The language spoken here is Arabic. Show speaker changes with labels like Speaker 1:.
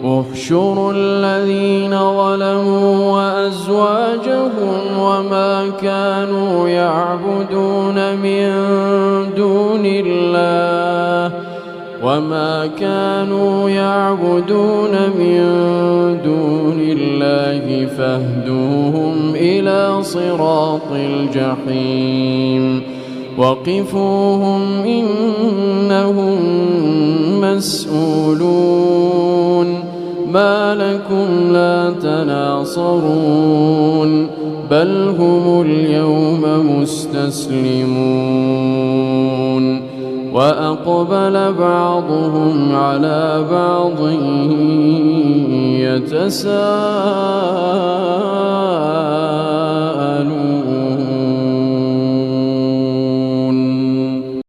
Speaker 1: احشروا الذين ظلموا وأزواجهم وما كانوا يعبدون من دون الله فاهدوهم إلى صراط الجحيم وقفوهم إنهم مسؤولون ما لكم لا تناصرون بل هم اليوم مستسلمون وأقبل بعضهم على بعض يتساءلون